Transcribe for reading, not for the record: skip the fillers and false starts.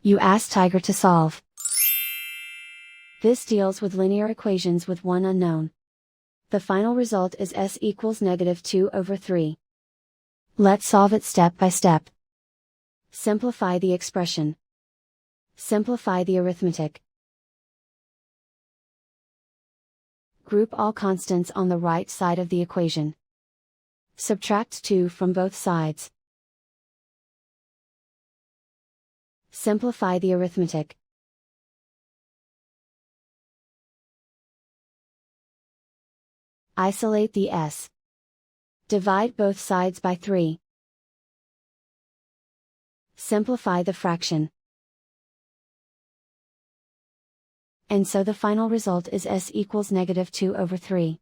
You ask Tiger to solve. This deals with linear equations with one unknown. The final result is s equals -2/3. Let's solve it step by step. Simplify the expression. Simplify the arithmetic. Group all constants on the right side of the equation. Subtract 2 from both sides. Simplify the arithmetic. Isolate the s. Divide both sides by 3. Simplify the fraction. And so the final result is s equals -2/3.